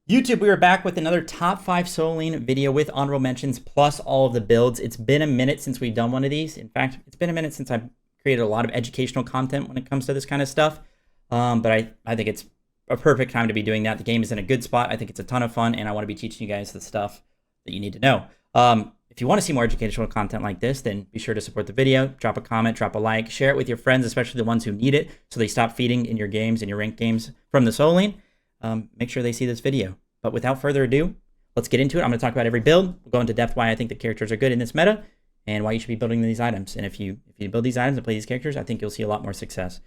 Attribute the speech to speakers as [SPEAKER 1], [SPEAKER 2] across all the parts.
[SPEAKER 1] YouTube, we are back with another top 5 solo lane video with honorable mentions plus all of the builds. It's been a minute since we've done one of these. In fact, it's been a minute since I've created a lot of educational content when it comes to this kind of stuff. But I think it's a perfect time to be doing that. The game is in a good spot. I think it's a ton of fun, and I want to be teaching you guys the stuff that you need to know. If you want to see more educational content like this, then be sure to support the video, drop a comment, drop a like, share it with your friends, especially the ones who need it, so they stop feeding in your games and your ranked games from the solo lane. Make sure they see this video. But without further ado, let's get into it. I'm going to talk about every build. We'll go into depth why I think the characters are good in this meta and why you should be building these items. And if you build these items and play these characters, I think you'll see a lot more success.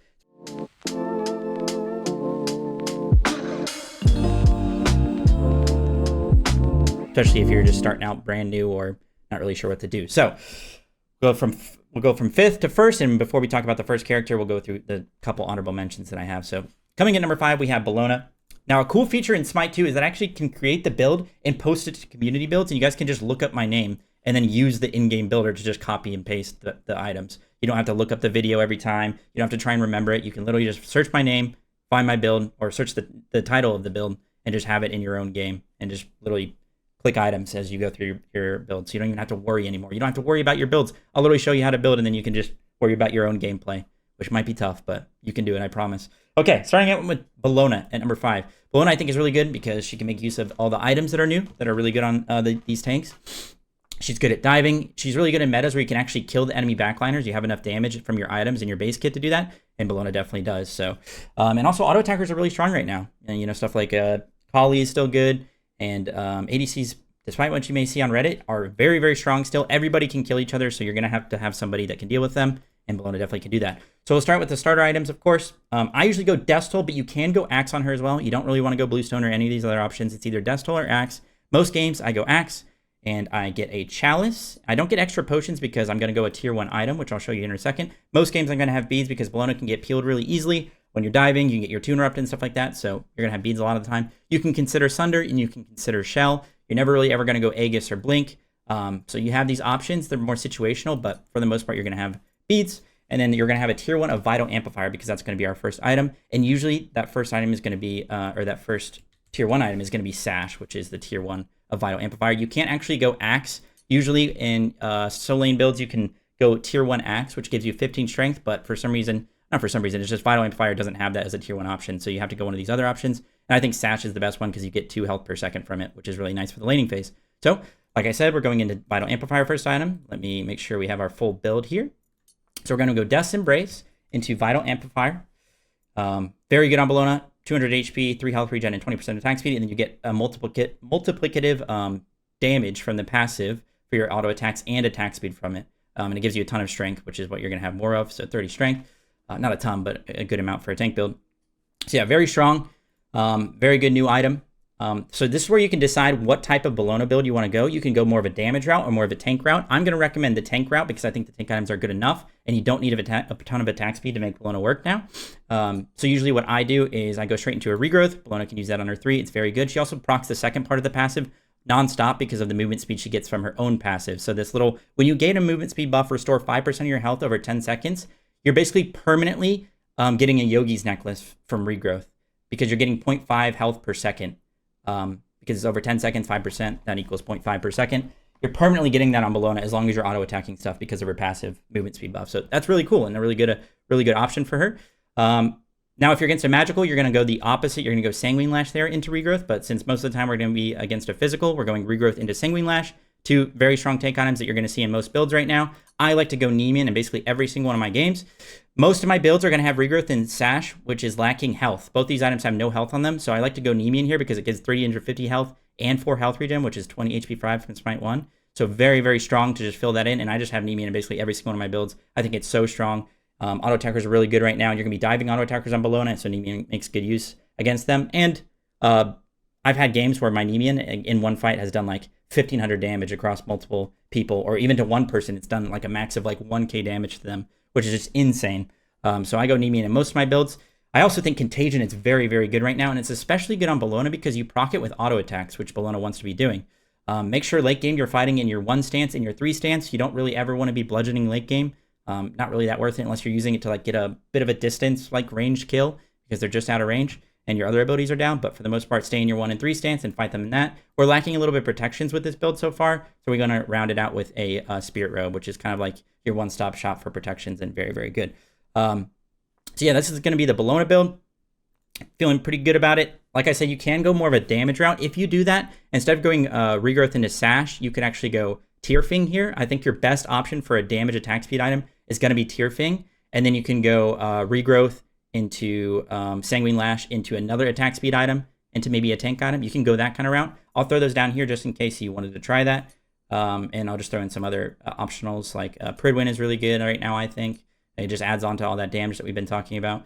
[SPEAKER 1] Especially if you're just starting out brand new or not really sure what to do. So we'll go from 5th to 1st, and before we talk about the first character, we'll go through the couple honorable mentions that I have. So coming in number 5, we have Bellona. Now, a cool feature in Smite 2 is that I actually can create the build and post it to community builds, and you guys can just look up my name and then use the in-game builder to just copy and paste the items. You don't have to look up the video every time. You don't have to try and remember it. You can literally just search my name, find my build, or search the title of the build, and just have it in your own game, and just literally click items as you go through your build. So you don't even have to worry anymore. You don't have to worry about your builds. I'll literally show you how to build, and then you can just worry about your own gameplay, which might be tough, but you can do it, I promise. Okay, starting out with Bellona at number 5. Bellona, I think, is really good because she can make use of all the items that are new, that are really good on these tanks. She's good at diving. She's really good in metas where you can actually kill the enemy backliners. You have enough damage from your items in your base kit to do that, and Bellona definitely does. So, and also auto attackers are really strong right now. And, you know, stuff like Kali is still good, and ADCs, despite what you may see on Reddit, are very, very strong still. Everybody can kill each other, so you're going to have somebody that can deal with them, and Bellona definitely can do that. So we'll start with the starter items, of course. I usually go Death Toll, but you can go Axe on her as well. You don't really want to go Bluestone or any of these other options. It's either Death Toll or Axe. Most games, I go Axe, and I get a Chalice. I don't get extra potions because I'm going to go a tier 1 item, which I'll show you in a second. Most games, I'm going to have beads because Bellona can get peeled really easily. When you're diving, you can get your tuner up and stuff like that, so you're going to have beads a lot of the time. You can consider Sunder, and you can consider Shell. You're never really ever going to go Aegis or Blink. So you have these options. They're more situational, but for the most part, you're going to have beads. And then you're going to have a tier 1 of Vital Amplifier because that's going to be our first item. And usually that first item is going to be, or that first tier 1 item is going to be Sash, which is the tier 1 of Vital Amplifier. You can't actually go Axe. Usually in solo lane builds, you can go tier 1 Axe, which gives you 15 strength. But for some reason, not for some reason, it's just Vital Amplifier doesn't have that as a tier 1 option. So you have to go one of these other options. And I think Sash is the best one because you get 2 health per second from it, which is really nice for the laning phase. So like I said, we're going into Vital Amplifier first item. Let me make sure we have our full build here. So we're going to go Death's Embrace into Vital Amplifier. Very good on Bellona. 200 HP, 3 health regen, and 20% attack speed. And then you get a multiplicative damage from the passive for your auto attacks and attack speed from it. And it gives you a ton of strength, which is what you're going to have more of. So 30 strength. Not a ton, but a good amount for a tank build. So yeah, very strong. Very good new item. So this is where you can decide what type of Bellona build you want to go. You can go more of a damage route or more of a tank route. I'm going to recommend the tank route because I think the tank items are good enough, and you don't need a ton of attack speed to make Bellona work now. So usually what I do is I go straight into a regrowth. Bellona can use that on her 3. It's very good. She also procs the second part of the passive non-stop because of the movement speed she gets from her own passive. So this little, when you gain a movement speed buff, restore 5% of your health over 10 seconds, you're basically permanently getting a Yogi's necklace from regrowth because you're getting 0.5 health per second. Because it's over 10 seconds, 5%, that equals 0.5 per second. You're permanently getting that on Bellona as long as you're auto-attacking stuff because of her passive movement speed buff. So that's really cool and a really good option for her. Now, if you're against a magical, you're going to go the opposite. You're going to go Sanguine Lash there into regrowth. But since most of the time we're going to be against a physical, we're going regrowth into Sanguine Lash. 2 very strong tank items that you're going to see in most builds right now. I like to go Nemean in basically every single one of my games. Most of my builds are going to have regrowth and Sash, which is lacking health. Both these items have no health on them, so I like to go Nemean here because it gives 350 health and 4 health regen, which is 20 HP 5 from Smite 1. So very, very strong to just fill that in, and I just have Nemean in basically every single one of my builds. I think it's so strong. Auto attackers are really good right now, and you're going to be diving auto attackers on Bellona, so Nemean makes good use against them. And I've had games where my Nemean in one fight has done like 1,500 damage across multiple people, or even to one person, it's done like a max of like 1k damage to them, which is just insane. So I go Nemean in most of my builds. I also think Contagion is very, very good right now, and it's especially good on Bellona because you proc it with auto attacks, which Bellona wants to be doing. Make sure late game you're fighting in your 1 stance and your 3 stance. You don't really ever want to be bludgeoning late game. Not really that worth it unless you're using it to like get a bit of a distance, like range kill, because they're just out of range. and your other abilities are down. But for the most part, stay in your 1 and 3 stance and fight them in that. We're lacking a little bit of protections with this build so far, so we're going to round it out with a Spirit Robe, which is kind of like your one-stop shop for protections and very, very good. So yeah, this is going to be the Bellona build. Feeling pretty good about it. Like I said, you can go more of a damage route. If you do that, instead of going Regrowth into Sash, you could actually go Tearfing here. I think your best option for a damage attack speed item is going to be Tearfing. And then you can go Regrowth into Sanguine Lash into another attack speed item, into maybe a tank item. You can go that kind of route. I'll throw those down here just in case you wanted to try that. And I'll just throw in some other optionals, like Pridwin is really good right now, I think. It just adds on to all that damage that we've been talking about.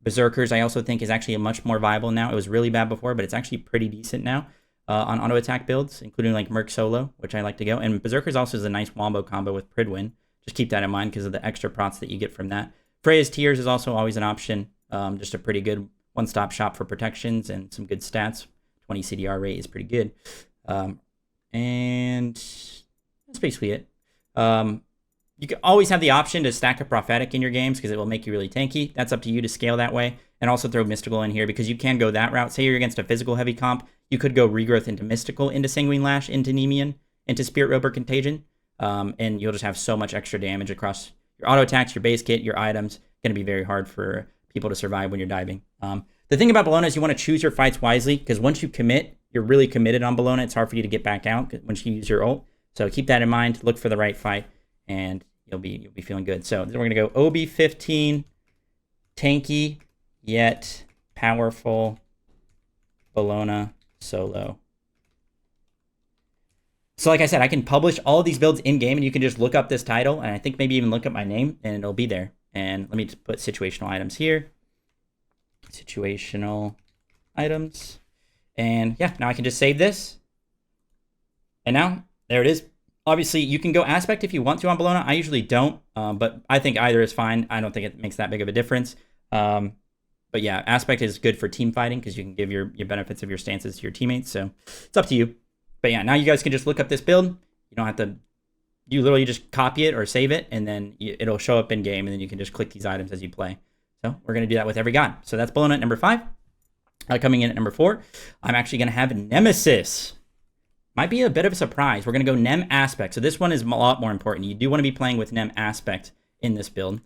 [SPEAKER 1] Berserkers, I also think, is actually a much more viable now. It was really bad before, but it's actually pretty decent now on auto attack builds, including like Merc Solo, which I like to go. And Berserkers also is a nice wombo combo with Pridwin. Just keep that in mind because of the extra prots that you get from that. Freya's Tears is also always an option. Just a pretty good one-stop shop for protections and some good stats. 20 CDR rate is pretty good. And that's basically it. You can always have the option to stack a Prophetic in your games because it will make you really tanky. That's up to you to scale that way. And also throw Mystical in here because you can go that route. Say you're against a physical heavy comp, you could go Regrowth into Mystical, into Sanguine Lash, into Nemean, into Spirit Robe or Contagion. And you'll just have so much extra damage across your auto attacks, your base kit, your items. Going to be very hard for people to survive when you're diving. The thing about Bellona is you want to choose your fights wisely because once you commit, you're really committed on Bellona. It's hard for you to get back out once you use your ult. So keep that in mind. Look for the right fight, and you'll be feeling good. So then we're gonna go OB15, tanky yet powerful Bellona solo. So like I said, I can publish all of these builds in game, and you can just look up this title, and I think maybe even look up my name, and it'll be there. And let me just put situational items here. Situational items, and yeah, now I can just save this, and now there it is. Obviously, you can go Aspect if you want to on Bellona. I usually don't, but I think either is fine. I don't think it makes that big of a difference. But yeah, Aspect is good for team fighting because you can give your benefits of your stances to your teammates. So it's up to you. But yeah, now you guys can just look up this build. You don't have to, you literally just copy it or save it, and then it'll show up in game, and then you can just click these items as you play. So we're going to do that with every god. So that's Bellona at number 5. Coming in at number 4, I'm actually going to have Nemesis. Might be a bit of a surprise. We're going to go Nem Aspect. So this one is a lot more important. You do want to be playing with Nem Aspect in this build.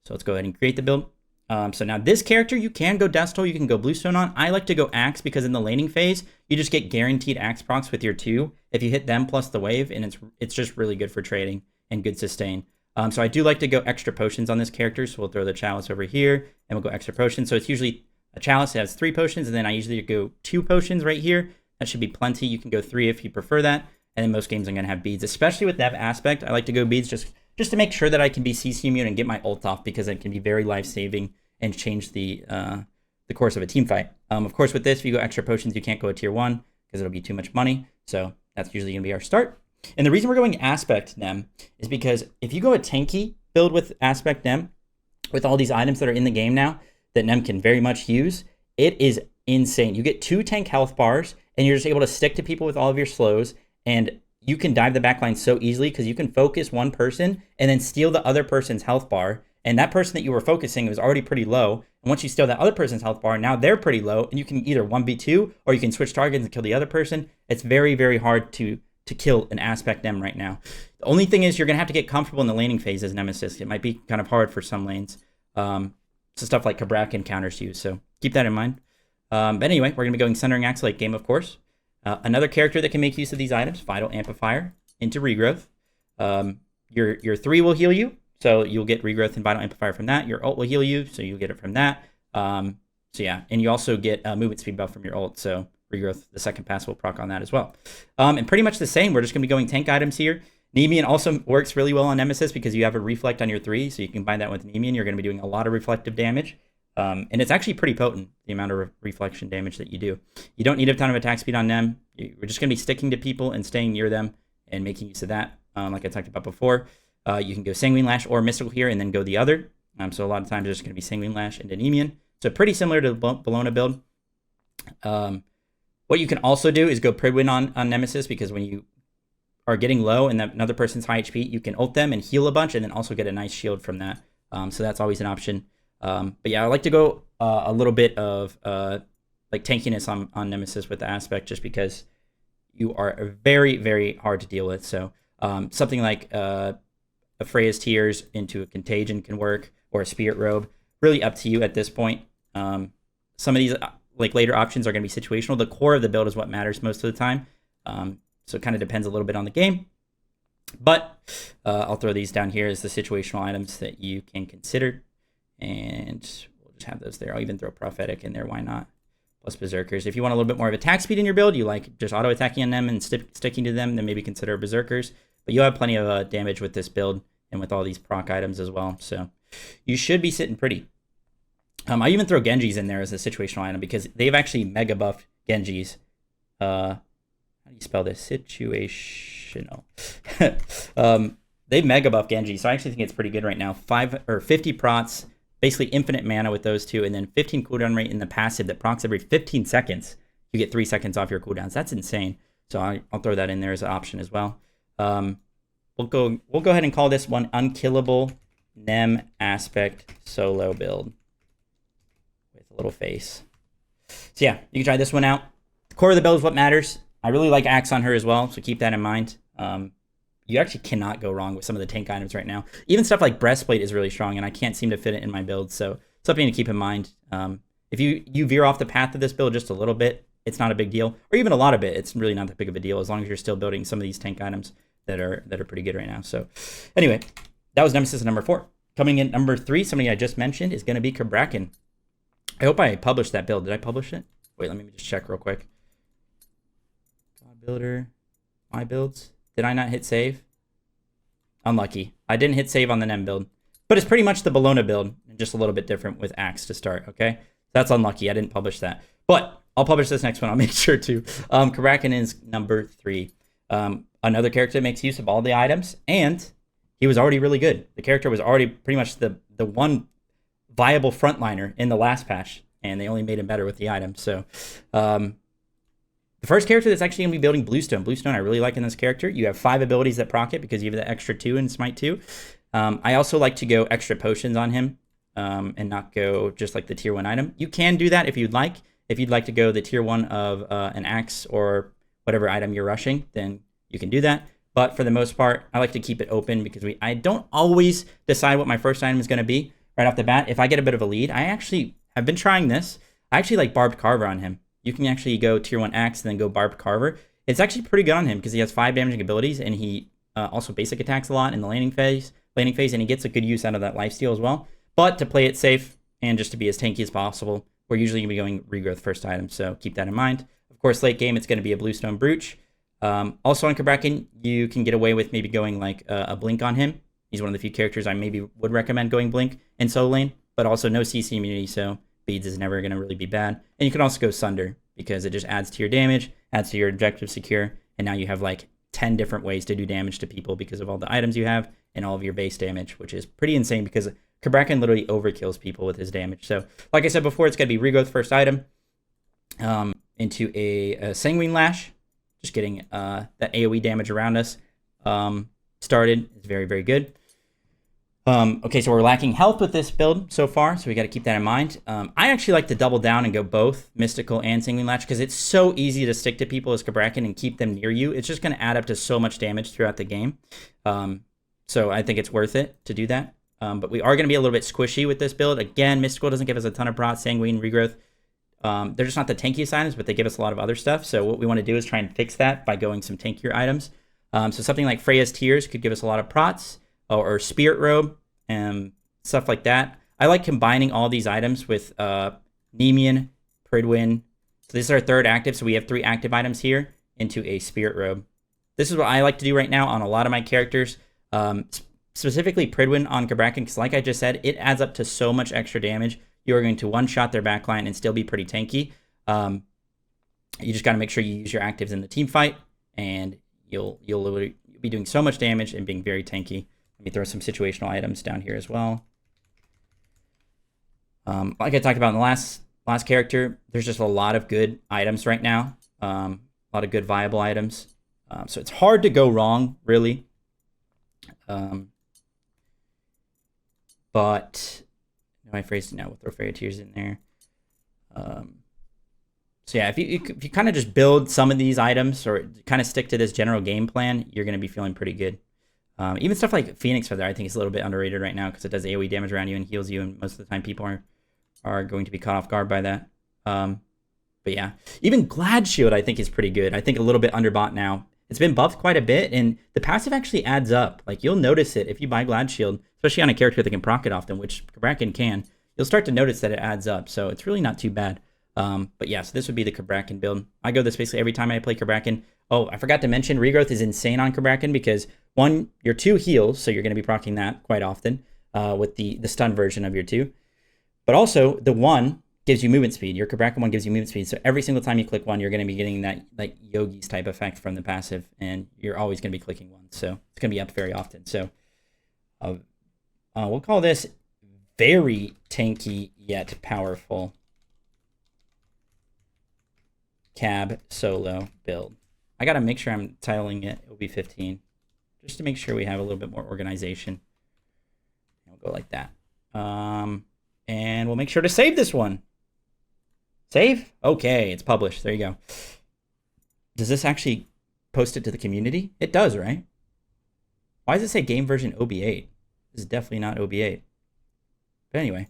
[SPEAKER 1] So let's go ahead and create the build. So now this character, you can go Death Toll, you can go Bluestone on. I like to go Axe because in the laning phase, you just get guaranteed Axe procs with your 2 if you hit them plus the wave, and it's just really good for trading and good sustain. So I do like to go extra potions on this character, so we'll throw the Chalice over here, and we'll go extra potions. So it's usually a Chalice that has 3 potions, and then I usually go 2 potions right here. That should be plenty. You can go 3 if you prefer that. And in most games, I'm going to have beads, especially with that aspect. I like to go beads just to make sure that I can be CC immune and get my ult off because it can be very life-saving and change the course of a team fight. Of course, with this, if you go extra potions, you can't go a tier 1 because it'll be too much money. So that's usually going to be our start. And the reason we're going Aspect Nem is because if you go a tanky build with Aspect Nem, with all these items that are in the game now that Nem can very much use, it is insane. You get 2 tank health bars, and you're just able to stick to people with all of your slows, and you can dive the backline so easily because you can focus one person and then steal the other person's health bar, and that person that you were focusing was already pretty low, and once you steal that other person's health bar, now they're pretty low, and you can either 1v2 or you can switch targets and kill the other person. It's very, very hard to kill an Aspect Nem right now. The only thing is you're going to have to get comfortable in the laning phase as Nemesis. It might be kind of hard for some lanes. So stuff like cabrakan counters you, so keep that in mind. But anyway, we're going to be going Centering Axe late game, of course. Another character that can make use of these items, Vital Amplifier into Regrowth. Your 3 will heal you, so you'll get Regrowth and Vital Amplifier from that. Your ult will heal you, so you'll get it from that. So yeah, and you also get movement speed buff from your ult, so Regrowth, the second pass will proc on that as well. And pretty much the same, we're just going to be going tank items here. Nemean also works really well on Nemesis because you have a Reflect on your 3, so you can combine that with Nemean. You're going to be doing a lot of reflective damage. And it's actually pretty potent, the amount of reflection damage that you do. You don't need a ton of attack speed on them. We're just going to be sticking to people and staying near them and making use of that, like I talked about before. You can go Sanguine Lash or Mystical here and then go the other. So a lot of times there's going to be Sanguine Lash and Nemean. So pretty similar to the Bellona build. What you can also do is go Pridwin on Nemesis because when you are getting low and another person's high HP, you can ult them and heal a bunch and then also get a nice shield from that. So that's always an option. But yeah, I like to go a little bit of like tankiness on Nemesis with the aspect, just because you are very, very hard to deal with. So something like a Freya's Tears into a Contagion can work, or a Spirit Robe. Really up to you at this point. Some of these like later options are going to be situational. The core of the build is what matters most of the time. So it kind of depends a little bit on the game. But I'll throw these down here as the situational items that you can consider. And we'll just have those there. I'll even throw Prophetic in there. Why not? Plus Berserkers. If you want a little bit more of attack speed in your build, you like just auto-attacking on them and sticking to them, then maybe consider Berserkers. But you'll have plenty of damage with this build and with all these proc items as well. So you should be sitting pretty. I even throw Genjis in there as a situational item because they've actually mega buffed Genjis. How do you spell this? Situational. They mega buff Genji, so I actually think it's pretty good right now. 50 procs, basically infinite mana with those two, and then 15 cooldown rate in the passive that procs every 15 seconds. You get 3 seconds off your cooldowns. That's insane. So I'll throw that in there as an option as well. We'll go ahead and call this one Unkillable Nem Aspect Solo Build with a little face. So yeah, you can try this one out. The core of the build is what matters. I really like Axe on her as well, so keep that in mind. You actually cannot go wrong with some of the tank items right now. Even stuff like Breastplate is really strong, and I can't seem to fit it in my build, so something to keep in mind. If you veer off the path of this build just a little bit, it's not a big deal. Or even a lot of it, it's really not that big of a deal, as long as you're still building some of these tank items that are pretty good right now. So anyway, that was Nemesis number 4. Coming in number 3, somebody I just mentioned, is going to be Cabrakan. I hope I published that build. Did I publish it? Wait, let me just check real quick. God Builder, my builds. Did I not hit save? Unlucky. I didn't hit save on the Nem build. But it's pretty much the Bellona build, just a little bit different with Axe to start, okay? That's unlucky. I didn't publish that. But I'll publish this next one. I'll make sure to. Cabrakan is number 3. Another character that makes use of all the items, and he was already really good. The character was already pretty much the one viable frontliner in the last patch, and they only made him better with the items. So the first character that's actually going to be building Bluestone. Bluestone I really like in this character. You have 5 abilities that proc it because you have the extra 2 in Smite 2. I also like to go extra potions on him and not go just like the tier 1 item. You can do that if you'd like. If you'd like to go the tier 1 of an Axe or whatever item you're rushing, then you can do that. But for the most part, I like to keep it open because I don't always decide what my first item is going to be right off the bat. If I get a bit of a lead, I actually have been trying this. I actually like Barbed Carver on him. You can actually go tier 1 Axe and then go Barbed Carver. It's actually pretty good on him because he has 5 damaging abilities, and he also basic attacks a lot in the laning phase, and he gets a good use out of that lifesteal as well. But to play it safe and just to be as tanky as possible, we're usually going to be going Regrowth first item, so keep that in mind. Of course, late game, it's going to be a Bluestone Brooch. Also on Cabrakan, you can get away with maybe going like a Blink on him. He's one of the few characters I maybe would recommend going Blink in solo lane, but also no CC immunity, so Beads is never going to really be bad. And you can also go Sunder because it just adds to your damage, adds to your objective secure, and now you have like 10 different ways to do damage to people because of all the items you have and all of your base damage, which is pretty insane because Cabrakan literally overkills people with his damage. So like I said before, it's going to be Regrowth first item into a Sanguine Lash. Just getting that AoE damage around us started is very, very good. Okay, so we're lacking health with this build so far, so we got to keep that in mind. I actually like to double down and go both Mystical and Sanguine Lash because it's so easy to stick to people as Cabrakan and keep them near you. It's just going to add up to so much damage throughout the game. So I think it's worth it to do that. But we are going to be a little bit squishy with this build. Again, Mystical doesn't give us a ton of prot, Sanguine, Regrowth. They're just not the tankiest items, but they give us a lot of other stuff. So what we want to do is try and fix that by going some tankier items. So something like Freya's Tears could give us a lot of prots, or Spirit Robe, and stuff like that. I like combining all these items with Nemean, Pridwin. So this is our 3rd active, so we have 3 active items here into a Spirit Robe. This is what I like to do right now on a lot of my characters, specifically Pridwin on Cabrakan, because like I just said, it adds up to so much extra damage. You are going to one-shot their backline and still be pretty tanky. You just got to make sure you use your actives in the team fight, and you'll be doing so much damage and being very tanky. Let me throw some situational items down here as well. Like I talked about in the last character, there's just a lot of good items right now. A lot of good viable items. So it's hard to go wrong, really. But... I phrased it now. We'll throw Fairy Tears in there. So yeah, if you kind of just build some of these items or kind of stick to this general game plan, you're going to be feeling pretty good. Even stuff like Phoenix Feather, I think is a little bit underrated right now because it does AoE damage around you and heals you, and most of the time people are going to be caught off guard by that. But yeah, even Glad Shield I think is pretty good. I think a little bit underbought now. It's been buffed quite a bit, and the passive actually adds up. Like, you'll notice it if you buy Glad Shield, especially on a character that can proc it often, which cabrakan can. You'll start to notice that it adds up, so it's really not too bad. But yeah, so this would be the cabrakan build. I go this basically every time I play cabrakan. Oh, I forgot to mention, regrowth is insane on cabrakan because, one, your 2 heals, so you're going to be procking that quite often with the stun version of your 2. But also, the 1 gives you movement speed. Your cabrakan 1 gives you movement speed. So every single time you click 1, you're going to be getting that like Yogi's type effect from the passive, and you're always going to be clicking 1. So it's going to be up very often. So we'll call this very tanky yet powerful cab solo build. I got to make sure I'm titling it OB15 just to make sure we have a little bit more organization. We'll go like that. And we'll make sure to save this one. Save? Okay, it's published. There you go. Does this actually post it to the community? It does, right? Why does it say game version OB8? This is definitely not OB8. But anyway,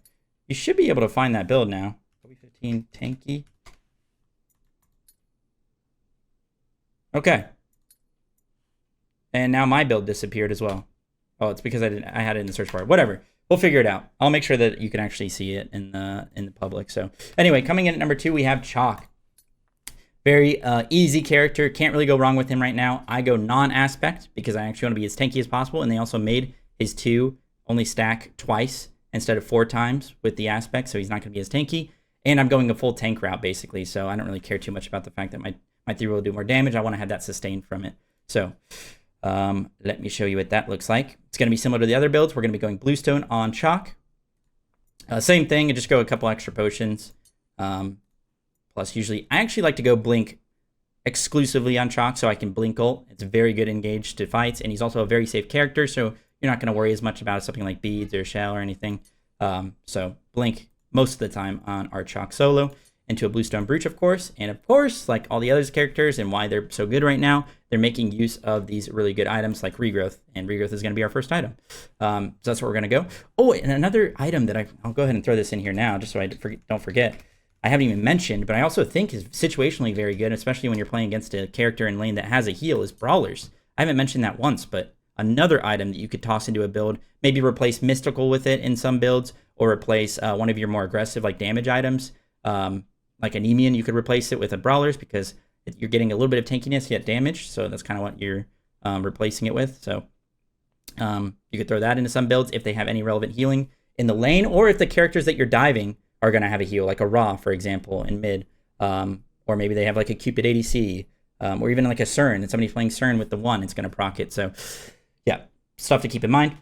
[SPEAKER 1] you should be able to find that build now. OB15 tanky. Okay. And now my build disappeared as well. Oh, it's because I had it in the search bar. Whatever. We'll figure it out. I'll make sure that you can actually see it in the public. So anyway, coming in at number 2, we have Chaac. Very easy character. Can't really go wrong with him right now. I go non-aspect because I actually want to be as tanky as possible. And they also made his 2 only stack twice instead of 4 times with the aspect. So he's not going to be as tanky. And I'm going a full tank route basically. So I don't really care too much about the fact that my 3 will do more damage. I want to have that sustained from it. So let me show you what that looks like. It's going to be similar to the other builds. We're going to be going Bluestone on Chaac. Same thing, and just go a couple extra potions. Plus, usually, I actually like to go Blink exclusively on Chaac so I can Blink ult. It's very good engaged to fights, and he's also a very safe character, so you're not going to worry as much about something like beads or shell or anything. So Blink most of the time on our Chaac solo. Into a Bluestone Brooch, of course. And of course, like all the other characters and why they're so good right now, they're making use of these really good items like Regrowth. And Regrowth is going to be our first item. So that's where we're going to go. Oh, and another item that I'll go ahead and throw this in here now, just so I don't forget. I haven't even mentioned, but I also think is situationally very good, especially when you're playing against a character in lane that has a heal, is Brawlers. I haven't mentioned that once, but another item that you could toss into a build, maybe replace Mystical with it in some builds, or replace one of your more aggressive like damage items. Like Anemian, you could replace it with a Brawlers because you're getting a little bit of tankiness yet damage. So that's kind of what you're replacing it with. So you could throw that into some builds if they have any relevant healing in the lane, or if the characters that you're diving are going to have a heal, like a Ra, for example, in mid. Or maybe they have like a Cupid ADC, or even like a CERN, and somebody's playing CERN with the 1, it's going to proc it. So yeah, stuff to keep in mind.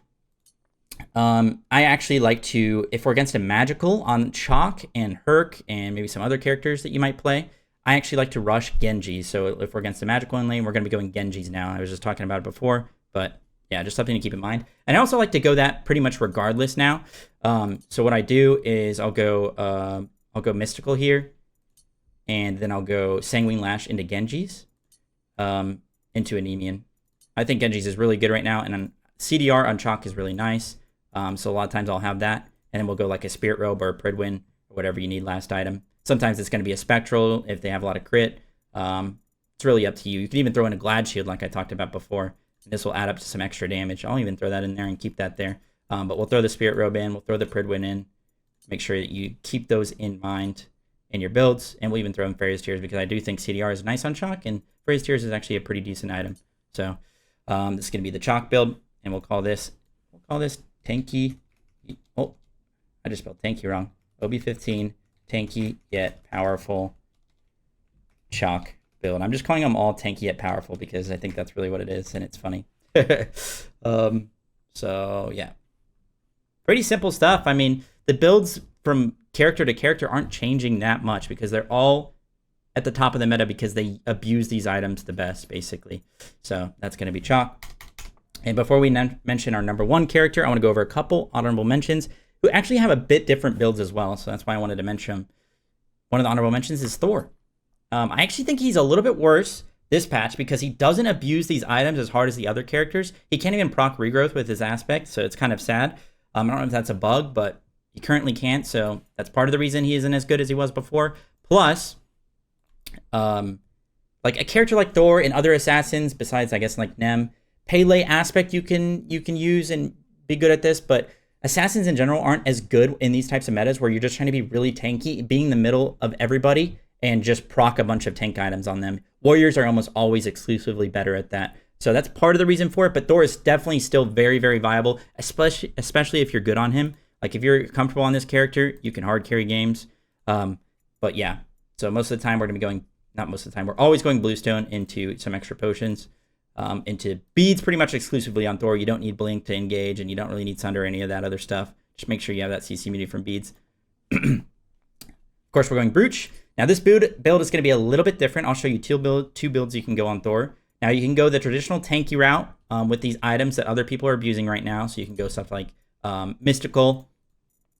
[SPEAKER 1] I actually like to, if we're against a magical on Chaac and Herc and maybe some other characters that you might play, I actually like to rush Genji. So if we're against a magical in lane, we're going to be going Genjis now. I was just talking about it before, but yeah, just something to keep in mind. And I also like to go that pretty much regardless now. So what I do is I'll go Mystical here, and then I'll go Sanguine Lash into Genjis, into Anemian. I think Genjis is really good right now, and CDR on Chaac is really nice. So a lot of times I'll have that, and then we'll go like a Spirit Robe or a Pridwin or whatever you need last item. Sometimes it's going to be a Spectral if they have a lot of crit. It's really up to you. You can even throw in a Glad Shield like I talked about before. And this will add up to some extra damage. I'll even throw that in there and keep that there. But we'll throw the Spirit Robe in. We'll throw the Pridwin in. Make sure that you keep those in mind in your builds. And we'll even throw in Fairy's Tears because I do think CDR is nice on Chaac, and Fairy's Tears is actually a pretty decent item. So this is going to be the Chaac build, and we'll call this tanky. Oh, I just spelled tanky wrong. OB15, tanky yet powerful Chaac build. I'm just calling them all tanky yet powerful because I think that's really what it is, and it's funny. So yeah, pretty simple stuff. I mean, the builds from character to character aren't changing that much because they're all at the top of the meta because they abuse these items the best, basically. So that's going to be Chaac. And before we mention our number 1 character, I want to go over a couple honorable mentions who actually have a bit different builds as well. So that's why I wanted to mention them. one of the honorable mentions is Thor. I actually think he's a little bit worse this patch because he doesn't abuse these items as hard as the other characters. He can't even proc regrowth with his aspect, so it's kind of sad. I don't know if that's a bug, but he currently can't, so that's part of the reason he isn't as good as he was before. Plus, like a character like Thor and other assassins, besides I guess like Nem, Pele aspect you can use and be good at this, but assassins in general aren't as good in these types of metas where you're just trying to be really tanky, being in the middle of everybody and just proc a bunch of tank items on them. Warriors are almost always exclusively better at that. So that's part of the reason for it, but Thor is definitely still very, very viable, especially if you're good on him. Like if you're comfortable on this character, you can hard carry games. But yeah, so most of the time we're going to be going, not most of the time, we're always going Bluestone into some extra potions, into beads pretty much exclusively on Thor. You don't need Blink to engage, and you don't really need Sunder or any of that other stuff. Just make sure you have that CC immunity from beads. Of course, we're going Brooch. Now this build is going to be a little bit different. I'll show you two builds you can go on Thor. Now you can go the traditional tanky route with these items that other people are abusing right now. So you can go stuff like Mystical,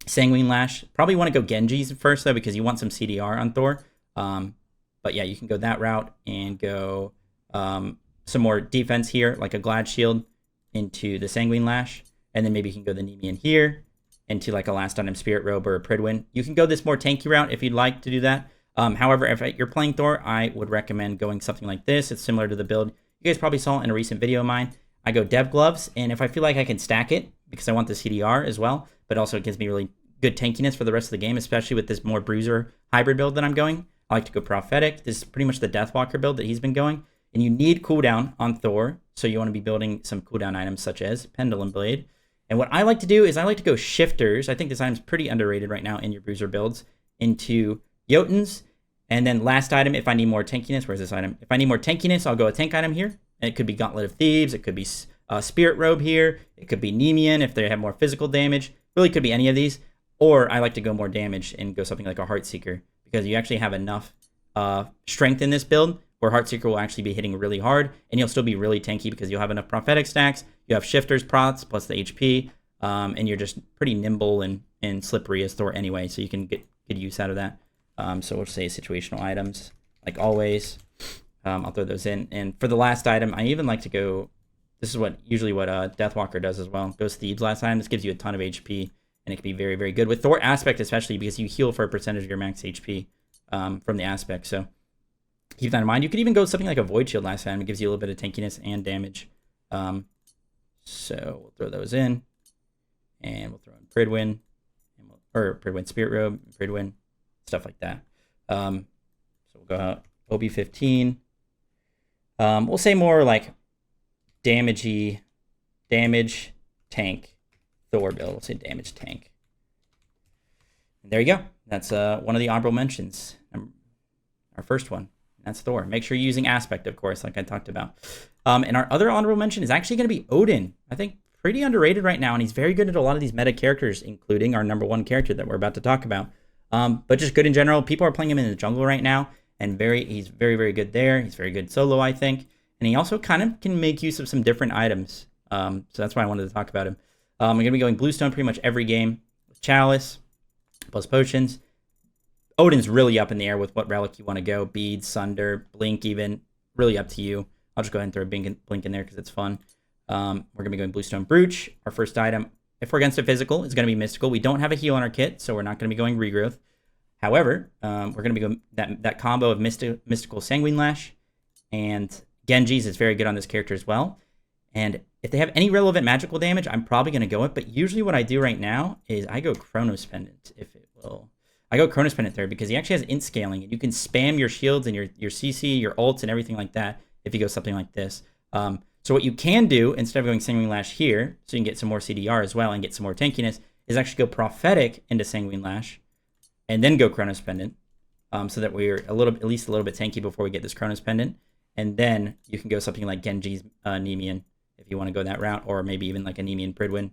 [SPEAKER 1] Sanguine Lash. Probably want to go Genji's first though because you want some CDR on Thor. But yeah, you can go that route and go some more defense here, like a Glad Shield into the Sanguine Lash. And then maybe you can go the Nemean here into like a last item Spirit Robe or a Pridwin. You can go this more tanky route if you'd like to do that. However, if you're playing Thor, I would recommend going something like this. It's similar to the build you guys probably saw in a recent video of mine. I go Dev Gloves, and if I feel like I can stack it, because I want the CDR as well, but also it gives me really good tankiness for the rest of the game, especially with this more Bruiser hybrid build that I'm going. I like to go Prophetic. This is pretty much the Deathwalker build that he's been going. And you need cooldown on Thor, so you want to be building some cooldown items such as Pendulum Blade. And what I like to do is I like to go Shifters. I think this item's pretty underrated right now in your Bruiser builds, into Jotuns. And then last item, if I need more tankiness, where's this item? If I need more tankiness, I'll go a tank item here. And it could be Gauntlet of Thieves. It could be Spirit Robe here. It could be Nemean if they have more physical damage. Really could be any of these. Or I like to go more damage and go something like a Heartseeker, because you actually have enough strength in this build where Heartseeker will actually be hitting really hard, and you'll still be really tanky because you'll have enough Prophetic stacks. You have Shifters prots plus the HP, and you're just pretty nimble and slippery as Thor anyway, so you can get good use out of that. So we'll say situational items, like always. I'll throw those in. And for the last item, I even like to go, this is usually what Deathwalker does as well. Goes Thebes last time. This gives you a ton of HP, and it can be very, very good. With Thor Aspect especially, because you heal for a percentage of your max HP from the Aspect. So keep that in mind. You could even go something like a Void Shield last time. It gives you a little bit of tankiness and damage. So we'll throw those in. And we'll throw in Pridwin, or Pridwin Spirit Robe, Pridwin, stuff like that. So we'll go out OB15. We'll say more like damage tank Thor build. We'll say damage tank. And there you go. That's one of the honorable mentions. Our first one. That's Thor. Make sure you're using Aspect, of course, like I talked about. And our other honorable mention is actually going to be Odin. I think pretty underrated right now, and he's very good at a lot of these meta characters, including our number one character that we're about to talk about. But just good in general. People are playing him in the jungle right now, and he's very, very good there. He's very good solo, I think. And he also kind of can make use of some different items. So that's why I wanted to talk about him. I'm going to be going Bluestone pretty much every game with Chalice, plus potions. Odin's really up in the air with what relic you want to go. Beads, Sunder, Blink even. Really up to you. I'll just go ahead and throw a Blink in there because it's fun. We're going to be going Bluestone Brooch. Our first item, if we're against a physical, is going to be Mystical. We don't have a heal on our kit, so we're not going to be going Regrowth. However, we're going to be going that combo of Mystical Sanguine Lash, and Genji's is very good on this character as well. And if they have any relevant magical damage, I'm probably going to go it. But usually what I do right now is I go Chronos Pendant, if it will. I go Chronos Pendant there because he actually has int scaling, and you can spam your shields and your CC, your ults, and everything like that if you go something like this. So what you can do, instead of going Sanguine Lash here, so you can get some more CDR as well and get some more tankiness, is actually go Prophetic into Sanguine Lash, and then go Chronos Pendant, so that we're at least a little bit tanky before we get this Chronos Pendant. And then you can go something like Genji's Nemean if you want to go that route, or maybe even like a Nemean Pridwin.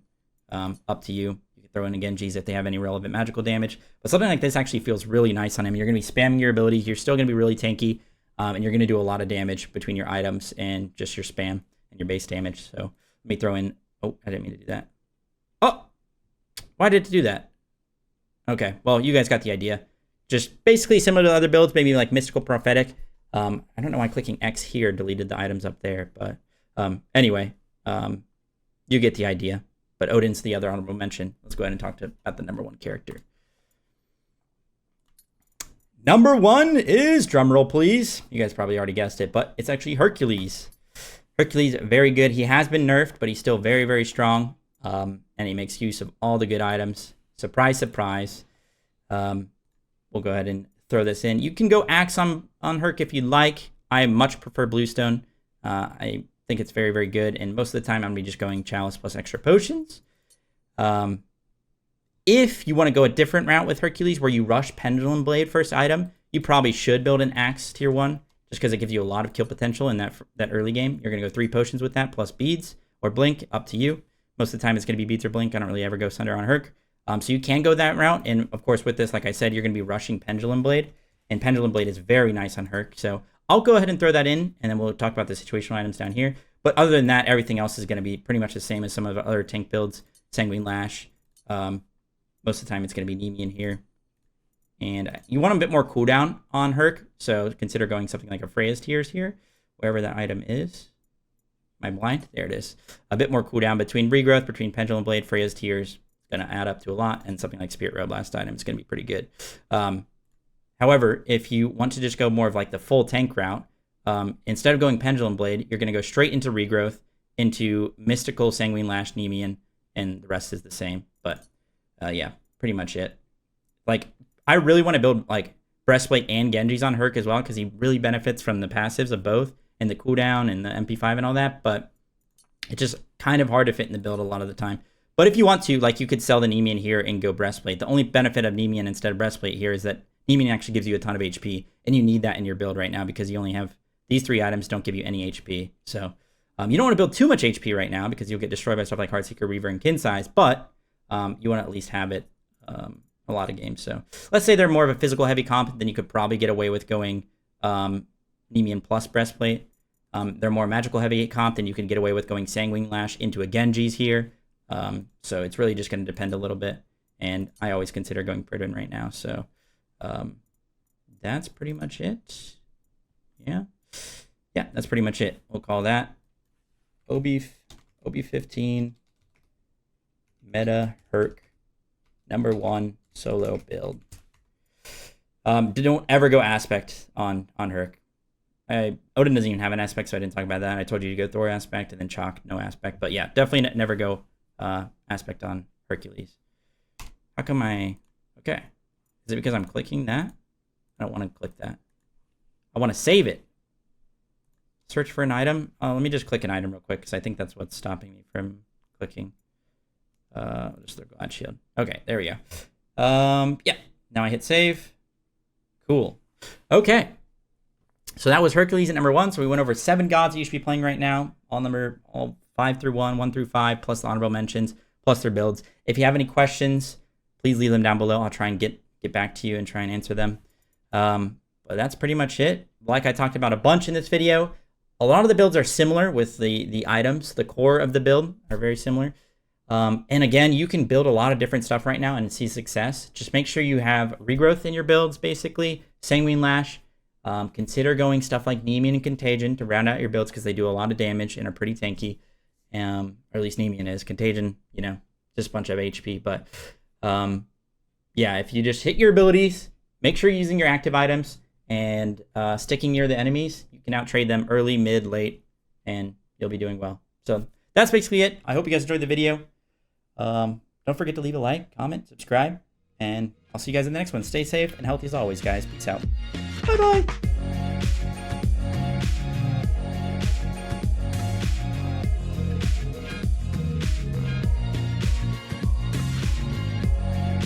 [SPEAKER 1] Up to you. You can throw in a Genji's if they have any relevant magical damage. But something like this actually feels really nice on him. You're going to be spamming your abilities. You're still going to be really tanky, and you're going to do a lot of damage between your items and just your spam and your base damage. So let me throw in... Oh, I didn't mean to do that. Oh! Why did it do that? Okay, well, you guys got the idea. just basically similar to other builds, maybe like mystical prophetic. I don't know why clicking X here deleted the items up there, but anyway, you get the idea. But Odin's the other honorable mention. Let's go ahead and talk about the number 1 character. Number 1 is, drumroll please, you guys probably already guessed it, but it's actually Hercules. Hercules, very good. He has been nerfed, but he's still very, very strong, and he makes use of all the good items. Surprise, surprise. We'll go ahead and throw this in. You can go Axe on Herc if you'd like. I much prefer Bluestone. I think it's very, very good, and most of the time I'm going to be just going Chalice plus extra potions. If you want to go a different route with Hercules where you rush Pendulum Blade first item, you probably should build an Axe tier 1 just because it gives you a lot of kill potential in that early game. You're going to go 3 potions with that plus beads or blink, up to you. Most of the time it's going to be beads or blink. I don't really ever go Sunder on Herc. So you can go that route, and of course with this, like I said, you're going to be rushing Pendulum Blade, and Pendulum Blade is very nice on Herc. So I'll go ahead and throw that in, and then we'll talk about the situational items down here. But other than that, everything else is going to be pretty much the same as some of the other tank builds. Sanguine Lash. Most of the time it's going to be Nemean here. And you want a bit more cooldown on Herc, so consider going something like a Freya's Tears here, wherever that item is. Am I blind? There it is. A bit more cooldown between Regrowth, between Pendulum Blade, Freya's Tears. It's going to add up to a lot, and something like Spirit Robe last item is going to be pretty good. However, if you want to just go more of like the full tank route, instead of going Pendulum Blade, you're going to go straight into Regrowth, into Mystical, Sanguine Lash, Nemean, and the rest is the same. But yeah, pretty much it. Like, I really want to build like Breastplate and Genji's on Herc as well, because he really benefits from the passives of both, and the cooldown and the MP5 and all that, but it's just kind of hard to fit in the build a lot of the time. But if you want to, like, you could sell the Nemean here and go Breastplate. The only benefit of Nemean instead of Breastplate here is that Nemean actually gives you a ton of HP, and you need that in your build right now because you only have these 3 items don't give you any HP. So you don't want to build too much HP right now because you'll get destroyed by stuff like Heartseeker, Reaver, and Kin Size, but you want to at least have it a lot of games. So let's say they're more of a physical heavy comp, then you could probably get away with going Nemean plus Breastplate. They're more magical heavy comp, then you can get away with going Sanguine Lash into a Genji's here. So it's really just going to depend a little bit, and I always consider going Pridwen right now. So that's pretty much it. Yeah, that's pretty much it. We'll call that OB15 Meta Herc number 1 solo build. Don't ever go Aspect on Herc. Odin doesn't even have an Aspect, so I didn't talk about that. I told you to go Thor Aspect, and then chaac, no Aspect. But yeah, definitely never go Aspect on Hercules. How come okay. Is it because I'm clicking that? I don't want to click that. I want to save it. Search for an item. Let me just click an item real quick, because I think that's what's stopping me from clicking. Just the God Shield. Okay, there we go. Yeah, now I hit save. Cool. Okay. So that was Hercules at number 1. So we went over 7 gods that you should be playing right now. All 5 through 1, 1 through 5, plus the honorable mentions, plus their builds. If you have any questions, please leave them down below. I'll try and get back to you and try and answer them. But that's pretty much it. Like I talked about a bunch in this video, a lot of the builds are similar with the items. The core of the build are very similar. And again, you can build a lot of different stuff right now and see success. Just make sure you have Regrowth in your builds, basically. Sanguine Lash. Consider going stuff like Nemean and Contagion to round out your builds because they do a lot of damage and are pretty tanky. Or at least Nemean is. Contagion, just a bunch of HP. But yeah, if you just hit your abilities, make sure you're using your active items, and sticking near the enemies, you can outtrade them early, mid, late, and you'll be doing well. So that's basically it. I hope you guys enjoyed the video. Don't forget to leave a like, comment, subscribe, and I'll see you guys in the next one. Stay safe and healthy as always, guys. Peace out. Bye-bye.